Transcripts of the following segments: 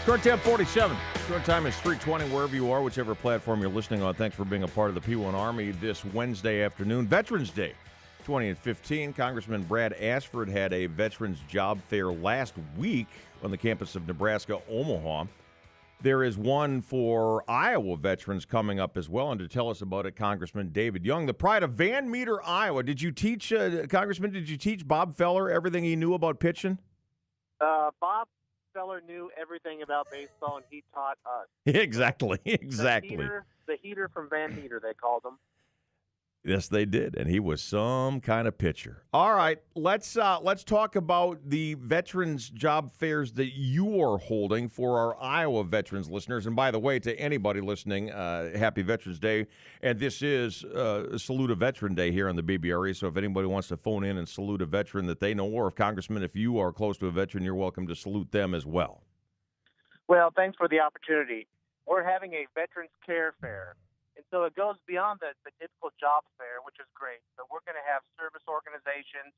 Current temp 47. Current time is 3:20 wherever you are, whichever platform you're listening on. Thanks for being a part of the P1 Army this Wednesday afternoon. Veterans Day 2015. Congressman Brad Ashford had a Veterans Job Fair last week on the campus of Nebraska Omaha. There is one for Iowa veterans coming up as well. And to tell us about it, Congressman David Young, the pride of Van Meter, Iowa. Did you teach, Congressman, did you teach Bob Feller everything he knew about pitching? Bob Feller knew everything about baseball, and he taught us. Exactly. The heater from Van Meter, they called him. Yes, they did, and he was some kind of pitcher. All right, let's talk about the veterans job fairs that you are holding for our Iowa veterans listeners. And by the way, to anybody listening, happy Veterans Day. And this is Salute a Veteran Day here on the BBRE. So if anybody wants to phone in and salute a veteran that they know, or if Congressman, if you are close to a veteran, you're welcome to salute them as well. Well, thanks for the opportunity. We're having a Veterans Care Fair. And so it goes beyond the typical job fair, which is great. So we're going to have service organizations,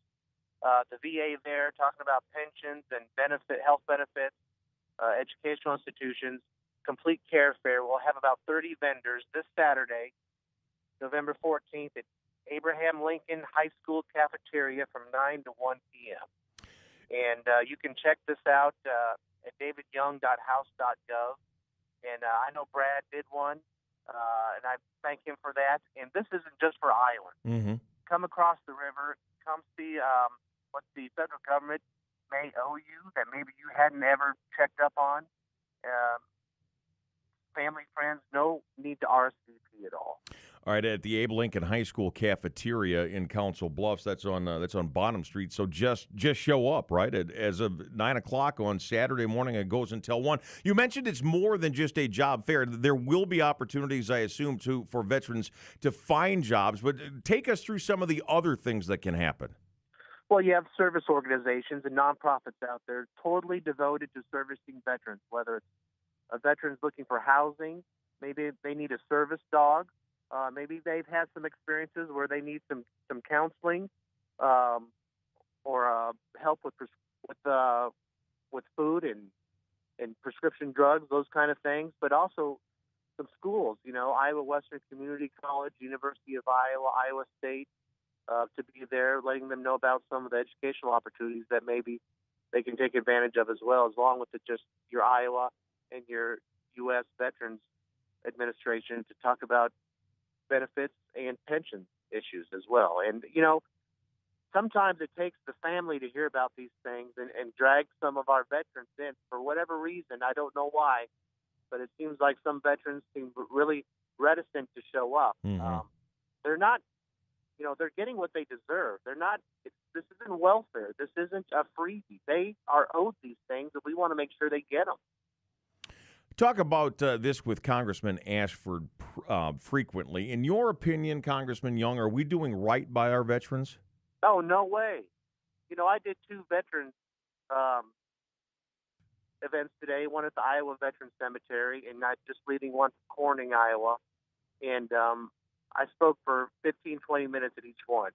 the VA there, talking about pensions and health benefits, educational institutions, complete care fair. We'll have about 30 vendors this Saturday, November 14th, at Abraham Lincoln High School cafeteria from 9 to 1 p.m. And you can check this out at davidyoung.house.gov. And I know Brad did one. And I thank him for that. And this isn't just for Iowans. Mm-hmm. Come across the river, come see what the federal government may owe you that maybe you hadn't ever checked up on. Family, friends, no need to RSVP at all. All right, at the Abe Lincoln High School cafeteria in Council Bluffs, that's on Bottom Street. So just show up, right? As of 9 o'clock on Saturday morning, it goes until 1. You mentioned it's more than just a job fair. There will be opportunities, I assume, for veterans to find jobs. But take us through some of the other things that can happen. Well, you have service organizations and nonprofits out there totally devoted to servicing veterans, whether it's a veteran's looking for housing, maybe they need a service dog. Maybe they've had some experiences where they need some counseling or help with food and prescription drugs, those kind of things. But also some schools, Iowa Western Community College, University of Iowa, Iowa State, to be there, letting them know about some of the educational opportunities that maybe they can take advantage of as well, along with just your Iowa and your U.S. Veterans Administration to talk about benefits and pension issues as well. And, sometimes it takes the family to hear about these things and drag some of our veterans in for whatever reason. I don't know why, but it seems like some veterans seem really reticent to show up. Mm-hmm. They're not, they're getting what they deserve. This isn't welfare. This isn't a freebie. They are owed these things, and we want to make sure they get them. Talk about this with Congressman Ashford frequently. In your opinion, Congressman Young, are we doing right by our veterans? Oh, no way. I did 2 veterans events today, one at the Iowa Veterans Cemetery and not just leaving one to Corning, Iowa. And I spoke for 15, 20 minutes at each one.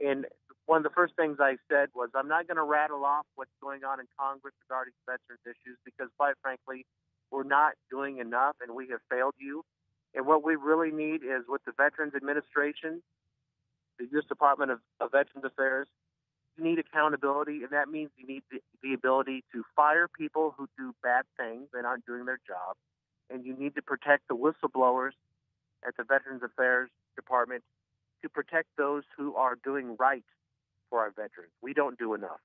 And one of the first things I said was, I'm not going to rattle off what's going on in Congress regarding veterans issues because, quite frankly, we're not doing enough, and we have failed you. And what we really need is with the Veterans Administration, the U.S. Department of Veterans Affairs, you need accountability, and that means you need the ability to fire people who do bad things and aren't doing their job. And you need to protect the whistleblowers at the Veterans Affairs Department to protect those who are doing right for our veterans. We don't do enough.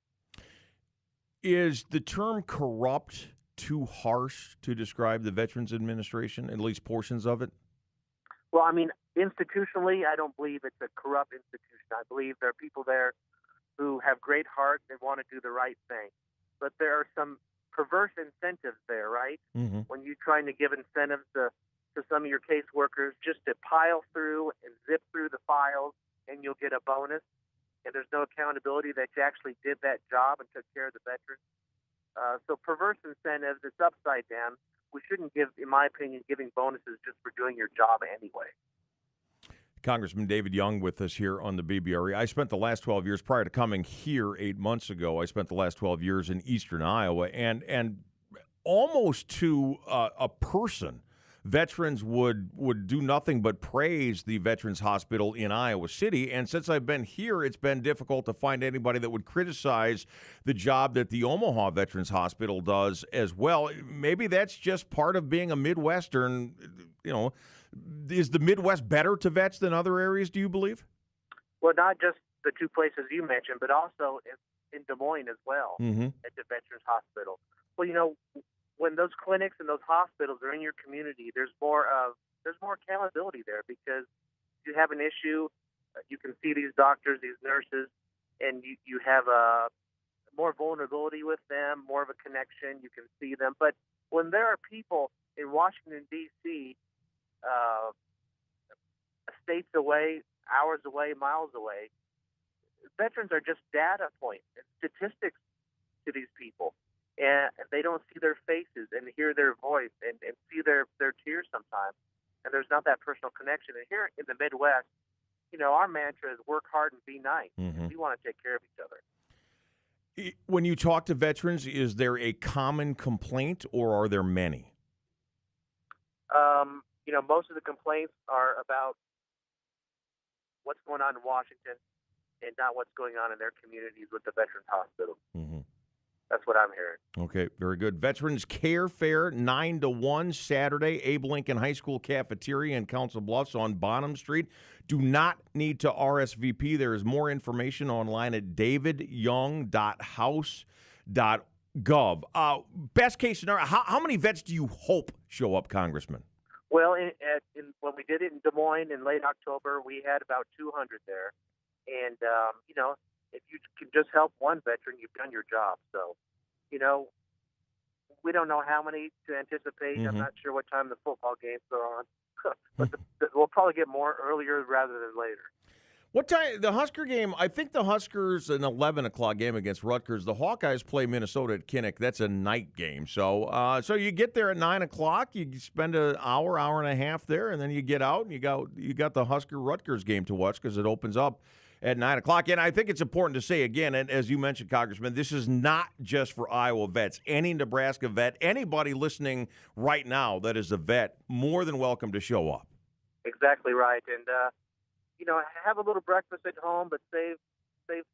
Is the term corrupt too harsh to describe the Veterans Administration, at least portions of it? Well, I mean, institutionally, I don't believe it's a corrupt institution. I believe there are people there who have great hearts and want to do the right thing. But there are some perverse incentives there, right? Mm-hmm. When you're trying to give incentives to some of your caseworkers just to pile through and zip through the files and you'll get a bonus, and there's no accountability that you actually did that job and took care of the veterans. So perverse incentives, it's upside down. We shouldn't in my opinion, giving bonuses just for doing your job anyway. Congressman David Young with us here on the BBRE. I spent the last 12 years, prior to coming here 8 months ago, I spent the last 12 years in eastern Iowa, and almost to a person, veterans would do nothing but praise the Veterans Hospital in Iowa City. And since I've been here, it's been difficult to find anybody that would criticize the job that the Omaha Veterans Hospital does as well. Maybe that's just part of being a Midwestern. Is the Midwest better to vets than other areas, do you believe? Well, not just the two places you mentioned, but also in Des Moines as well, at the Veterans Hospital. Well, when those clinics and those hospitals are in your community, there's more accountability there, because if you have an issue, you can see these doctors, these nurses, and you have more vulnerability with them, more of a connection. You can see them. But when there are people in Washington, D.C., states away, hours away, miles away, veterans are just data points and statistics to these people. And they don't see their faces and hear their voice and see their tears sometimes. And there's not that personal connection. And here in the Midwest, our mantra is work hard and be nice. We want to take care of each other. When you talk to veterans, is there a common complaint, or are there many? Most of the complaints are about what's going on in Washington and not what's going on in their communities with the Veterans Hospital. That's what I'm hearing. Okay, very good. Veterans Care Fair, 9 to 1, Saturday, Abe Lincoln High School Cafeteria in Council Bluffs on Bonham Street. Do not need to RSVP. There is more information online at davidyoung.house.gov. Best case scenario, how many vets do you hope show up, Congressman? Well, when we did it in Des Moines in late October, we had about 200 there. And, if you can just help one veteran, you've done your job. So, we don't know how many to anticipate. I'm not sure what time the football games are on. But we'll probably get more earlier rather than later. What time? The Husker game, I think the Huskers, an 11 o'clock game against Rutgers. The Hawkeyes play Minnesota at Kinnick. That's a night game. So you get there at 9 o'clock. You spend an hour and a half there, and then you get out, and you got the Husker-Rutgers game to watch because it opens up at 9 o'clock. And I think it's important to say, again, and as you mentioned, Congressman, this is not just for Iowa vets. Any Nebraska vet, anybody listening right now that is a vet, more than welcome to show up. Exactly right. And, have a little breakfast at home, but save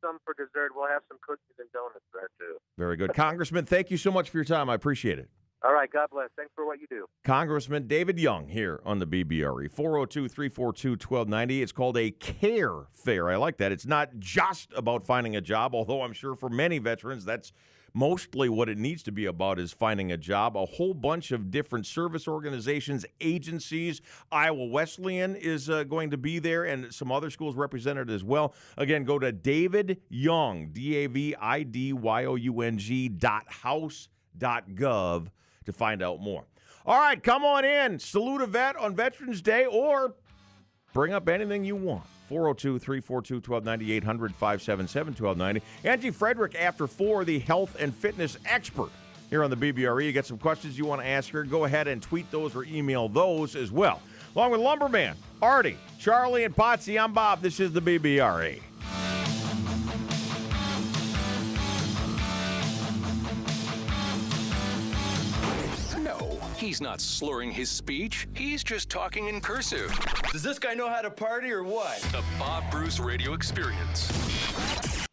some for dessert. We'll have some cookies and donuts there, too. Very good. Congressman, thank you so much for your time. I appreciate it. All right. God bless. Thanks for what you do. Congressman David Young here on the BBRE. 402-342-1290. It's called a care fair. I like that. It's not just about finding a job, although I'm sure for many veterans that's mostly what it needs to be about, is finding a job. A whole bunch of different service organizations, agencies. Iowa Wesleyan is going to be there, and some other schools represented as well. Again, go to David Young, DavidYoung.house.gov to find out more. All right, come on in. Salute a vet on Veterans Day, or bring up anything you want. 402-342-1290, 800-577-1290. Angie Frederick after 4, the health and fitness expert here on the BBRE. You got some questions you want to ask her, go ahead and tweet those or email those as well. Along with Lumberman, Artie, Charlie, and Potsy, I'm Bob. This is the BBRE. He's not slurring his speech. He's just talking in cursive. Does this guy know how to party or what? The Bob Bruce Radio Experience.